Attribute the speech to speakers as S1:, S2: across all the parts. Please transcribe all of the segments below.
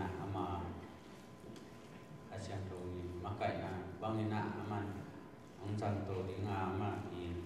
S1: na ama asyam to ni makai na bangina aman ang chan to di nga ama i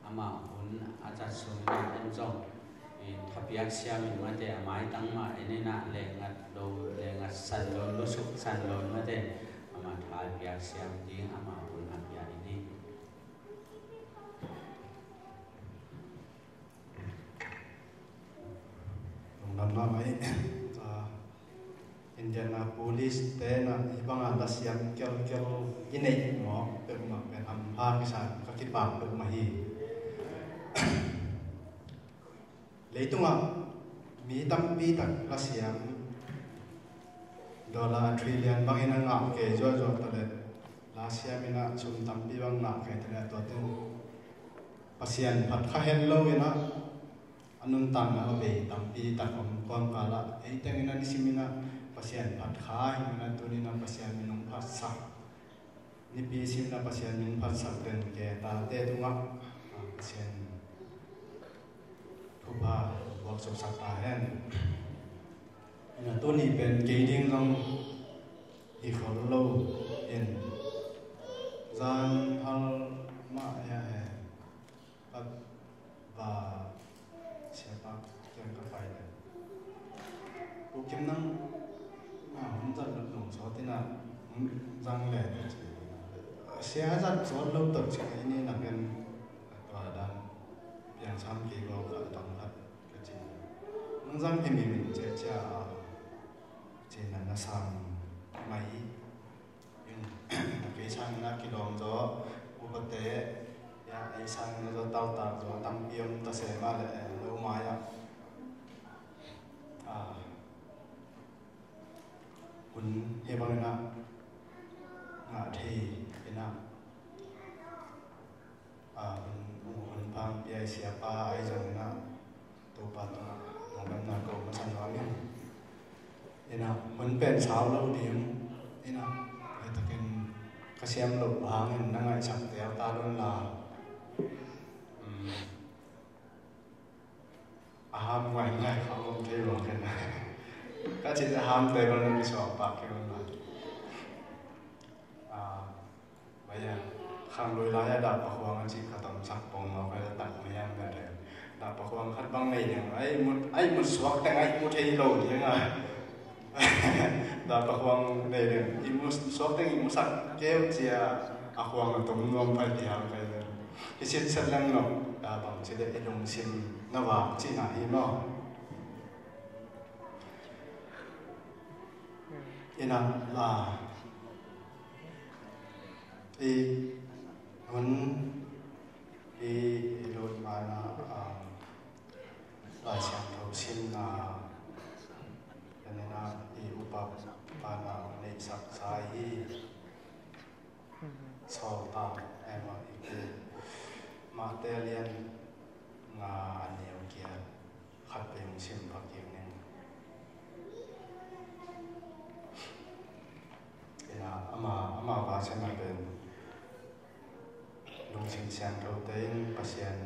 S1: ama un acha sumna enjong thapiak siam in mate amai tang ma enena lengat do lengat sanlon lusuk sanlon mate ama thapiak siam ding ama un apya ini
S2: nama mai Indianapolis tena ibang alas yang kel ini mo pemma pen amha kisan kakipang pemahi leitunga mi tampi tak lasiam $1 trillion bangina ngak ke jo tale lasiam ina sum tampi bang ngak ke tale to tu pasian phat kha hello ina anun tan na be tampi tak kom kala ei tengina nisimina pasian phat kha himana tunina pasian minung phat sa ni pi simna pasian minung phat sa ten ke ta te tunga pasian thupa workshop sa ta hen ina tuni pen gaining long I follow in zan hal ma ya he ba siapa yang kapai le ukim nang 혼자 너무 저한테나 장래 시야자 저로 또 ini nakan dan yang sampai kau kadang kecil nang ini menjadi jenis nasam mai yang tapi sang nak kilom jo ubate ya sang jo tau tau jo tampion ta sema le lo mayaคุณเฮบังนะงาเทนะคุณพังยายเสียป้าไอ้จังนะตัวปัตตนะมองกันนะก็มันสั่นว่ามินะมันเป็นสาวเราเดียมนะไอ้ตะกินกระเสียมหลบหางนั่งไอ้ฉักเตียวตาล้นลาอาหารไหวง่ายเขาลงเทลงกันนะก็จะทำแต่วันนี้สอบปากเกี่ยวกับว่าอย่างข้างลุยลายดับประควงจีขต้มสักปงเราไปตัดไม่ยังกันเลยดับประควงคัดบังในอย่างไอ้มุดสวกแต่ไอ้มุดเฮโลยังไงดับประควงในเรื่องไอ้มุดสวกแต่ไอ้มุดสักเกี่ยวเจียอาควงต้มนวมไปที่หางไปเลยที่เสร็จเสร็จแล้วเนาะดับบางทีได้ไอ้ลงซิมนว่าจีน่าอีเนาะina la hun lot mana la siam tho sim na na upa pana nei sak sai so ta ema ma te lian nga aneu kia khat pe sim pa ki ne ama va chana ben lung sin sian ro tein pasien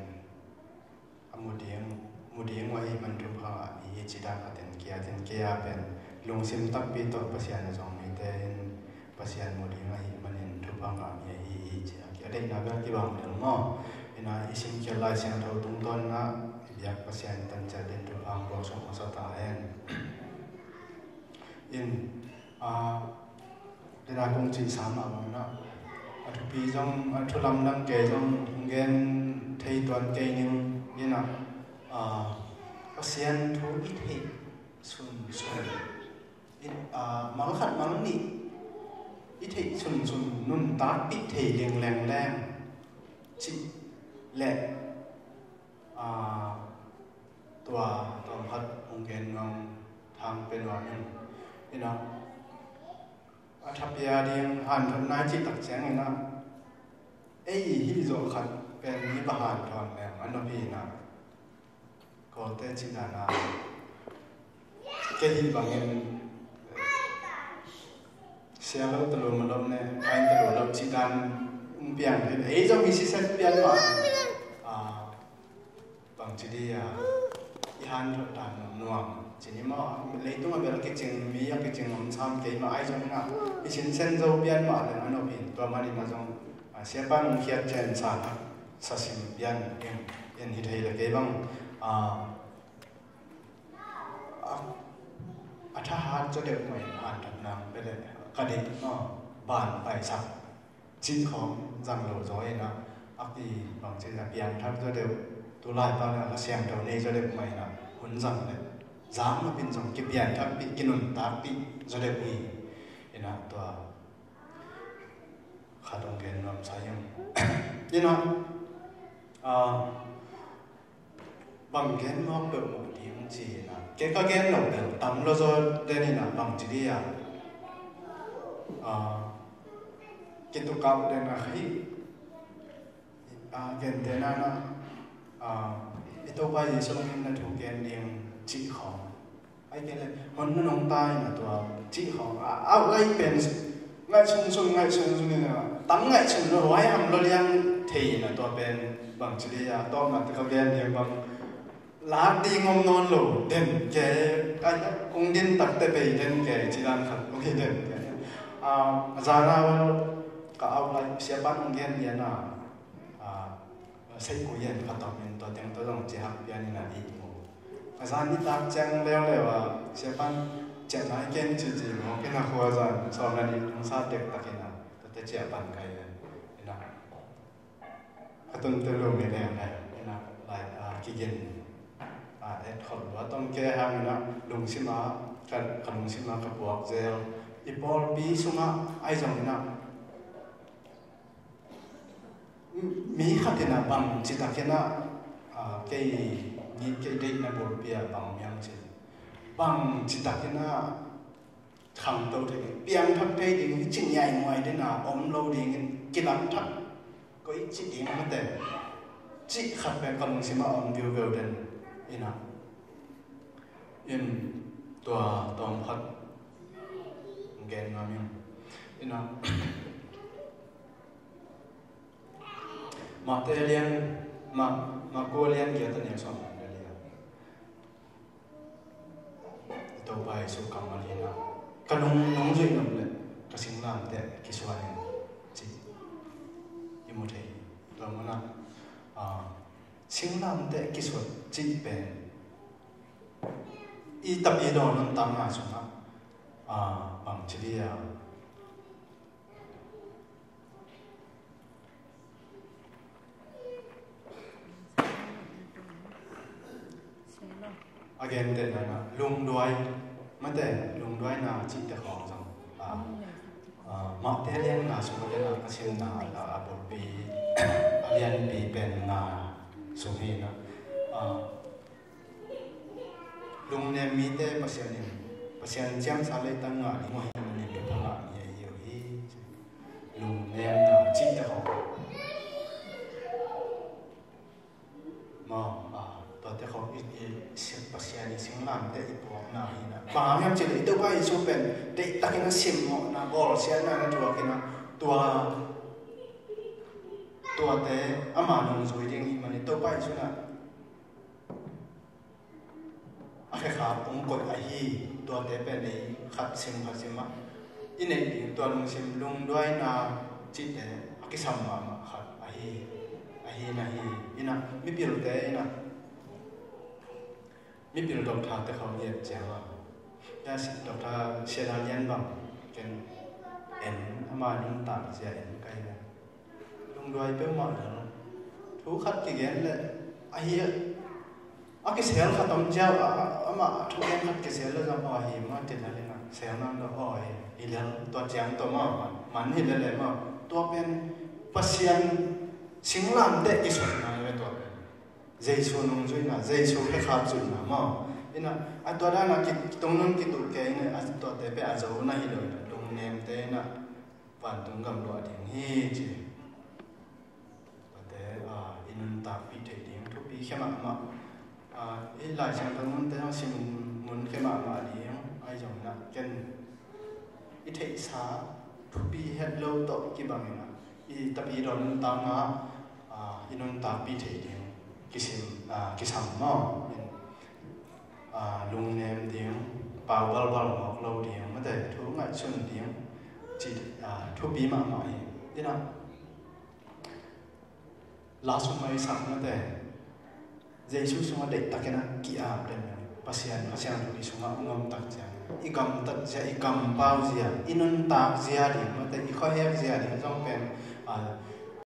S2: mudieng wa hi man tum ha hi chida ka ten kia ben lung sim tak pi to pasien jong mi ten pasien mudieng hi manin tum ha ka hi hi cha kia dei na ga ki bang del mo ina isim kia lai sian ro tung ton na biak pasien tan cha den tum ha ro so sa ta hen in để ra công trình sáng nào mà nó thu phí trong thu lâm đăng kể trong gen thầy toàn kể nhưng như nào có xem thu ít hệ xuân mang khát mang nị ít hệ xuân nun tát ít thầy liền lèng chị lẹ tòa hết ông gen ngang thang bên ngoài như nào thapia ding han thon nai chi tak chang na ei hi zo khat pen ni ba han thon le an bi na ko te chi na ke hi bangin sia lo to lo ma lo ne kain to lo chi dan pian le ei zo mi si set pian ma bang chi dia than thật tàn nuông chỉ như mà lấy tung ở bên cái chừng mi cái chừng ông tham cái mà ai trong nào cái chừng sen dâu biên mà là nó bị tua mà đi mà trong xe ban khiết chen sản sa sim biên in hít hay là cái băng tha hát cho được mày ăn thật nào bây giờ cái đấy nó bàn phải sạch chín khóm rằng lộ gió ấy nó thì bằng trên là biên thắp cho được tôi lại bao là xem đầu này cho được mày là huấn rằng đấy dám mà bên trong cái biên thắp bị cái nụn tá bị cho được gì thì là tôi khá đồng kiến làm sao nhưng nó bằng cái móc được một tiếng gì là cái nổ được tắm lo rồi đây là bằng chỉ đi cái tụ cao đây là khi cái thế nào nó cái tụ bay gì xong là thủ cái điểm chỉ khó ai cái này hắn nó nông tai là tụ chỉ khó áo lấy bên ngay chung này tắm ngay chung nó hoài hầm lo liang thì là tụ bên bằng chỉ đi to mà cái bên điểm bằng lá đi ngom non lổ đền cái ông điên tặc tệ bể đền cái chỉ làm thật ông điên đền cái ra nào cả ông lại sẽ bắt ông điên điên xây cối điên phát động mình tôi tiếng tôi đồng chỉ học điên là đi ngủ ra đi tắc chẳng leo leo sẽ bắt chạy nói kiến chỉ mà cái nào khó ra sau này đi không sao được tắc cái nào tôi chạy bàn cái nào tuần tôi luôn cái này nào lại cái gì để khẩn quá tông kia hàng nó lùng xí má cần lùng xí má cái buộc gel ipol bí sung á ai giống nó mỹ khát thì là bằng chỉ là cái nó cái như cái đây là bộ bia bằng miếng chỉ bằng chỉ là cái nó khẳng đầu thì biang thắt đây thì cái chữ nhảy ngoài đây là ôm lâu thì cái lắm thắt có ít chỉ điểm không thể chỉ khát về còn lùng xí má ôm view đến ina in tua tom khat gen ngam ina ma te lian ma ko lian ge ta ne som de lia to bai su kam ma lina kanung nong zui nam le ka sing lam te ki swa ne chi imu thei to mana sing lam te ki swa chi pen i tập ý đồ nó tam ngã xuống bằng chỉ đi again thế này là lùng đuôi mà thế lùng đuôi là chỉ để khó rằng mà thế liên là xuống cái là cái xin là bộ bị liên bị bên là xuống hi nó lùng nem mi te pasien jam sa le tang nga ni mo hi ni pe pa nga ni yo hi lùng nem na chi ta ho ma to te ho i pasien ni sing lam te i po na hi na ba ngam chi le to bai so pen de ta ki na sim mo na bol sian na tua ki na tua te ama nong zoi ding hi ma ni to bai so na cái khá ông cột ai tua tế bên này khát sim mà in này thì tua lùng sim lùng đuôi na chỉ để cái sầm mà khát ai na ina mi biểu tế ina mi biểu đọc thà tế không nhiệt chèo ya đọc thà xe đàn nhân bằng cái en ama những tạm xe en cái này lùng đuôi béo mỏ nữa thú khát cái gen là ai cái xe nó tầm treo mà thu em khát cái xe nó ra hỏi mà tiền là lên xe nó hỏi thì là toàn chém toàn mà mắn thì là mà toàn bên pasien sinh làm để cái số này về toàn dây số nông dân là dây số cái khát dân là mà nên là anh toàn là cái tông nông cái tụ cái này anh toàn để bé dấu này rồi đồng nem thế là bản tung cầm loại tiếng hi chứ và thế in tạp bị thể tiếng thuốc bị khi mà ít lại sang tông nông thế nó xin muốn khi mà đi ai dùng là cái ít thấy xa thuốc bị hết lâu tội cái bằng này ít tập ý đòn tam ngã in tạp bị thể tiếng cái sim cái sầm mà lung nem tiếng bao bal bal ngọc lâu tiếng mà để thu ngại xuân tiếng chỉ thu bí mà mãi thế nào lá sung mai sắc mà để Giêsu sung để tắc cái na kia để pasian thu sung ngâm tắc chăng ikam tắc chăng ikam bao zia inun tắc zia đi mà để ikhoe zia đi trong pen